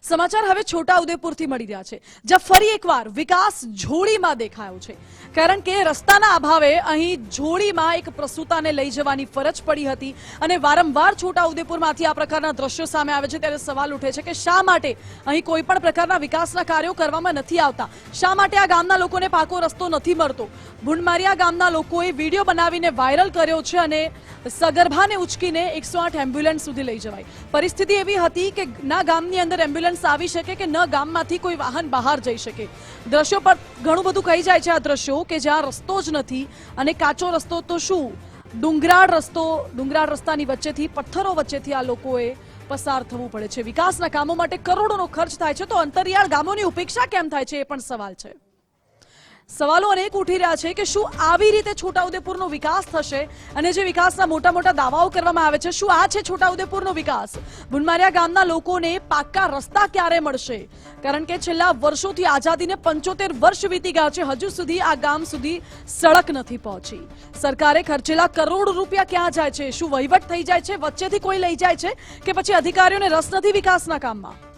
સમાચાર હવે છોટાઉદેપુરથી મળી રહ્યા છે, જ્યાં ફરી એકવાર વિકાસ જોડીમાં દેખાયો છે. કારણ કે રસ્તાના અભાવે અહીં જોડીમાં એક પ્રસૂતાને લઈ જવાની ફરજ પડી હતી અને વારંવાર છોટાઉદેપુરમાંથી આ પ્રકારના દ્રશ્યો સામે આવે છે ત્યારે સવાલ ઉઠે છે કે શા માટે અહીં કોઈ પણ પ્રકારના વિકાસના કાર્યો કરવામાં નથી આવતા, શા માટે આ ગામના લોકોને પાકો રસ્તો નથી મળતો. ભૂંડમારિયા ગામના લોકોએ વિડીયો બનાવીને વાયરલ કર્યો છે અને સગર્ભાને ઉચકીને 108 એમ્બ્યુલન્સ સુધી લઈ જવાય. પરિસ્થિતિ એવી હતી કે ના ગામની અંદર એમ્બ્યુલન્સ આવી શકે કે ન ગામમાંથી કોઈ વાહન બહાર જઈ શકે. દ્રશ્યો પર ઘણું બધું કહી જાય છે આ દ્રશ્યો કે જ્યાં રસ્તો જ નથી અને કાચો રસ્તો તો શું, ડુંગરાળ રસ્તાની વચ્ચેથી પથ્થરો વચ્ચેથી આ લોકોએ પસાર થવું પડે છે. વિકાસના કામો માટે કરોડોનો ખર્ચ થાય છે તો અંતરિયાળ ગામોની ઉપેક્ષા કેમ થાય છે એ પણ સવાલ છે. સવાલો અનેક ઉઠી રહ્યા છે કે શું આવી રીતે છોટાઉદેપુરનો વિકાસ થશે અને જે વિકાસના મોટા મોટા દાવાઓ કરવામાં આવે છે, શું આ છે છોટાઉદેપુરનો વિકાસ? ભૂંડમારિયા ગામના લોકોને પાક્કા રસ્તા ક્યારે મળશે? કારણ કે છેલ્લા વર્ષોથી આઝાદીને 75 વર્ષ વીતી ગયા છે, હજુ સુધી આ ગામ સુધી સડક નથી પહોંચી. સરકારે ખર્ચેલા કરોડ રૂપિયા ક્યાં જાય છે? શું વહીવટ થઈ જાય છે, વચ્ચેથી કોઈ લઈ જાય છે કે પછી અધિકારીઓને રસ નથી વિકાસના કામમાં?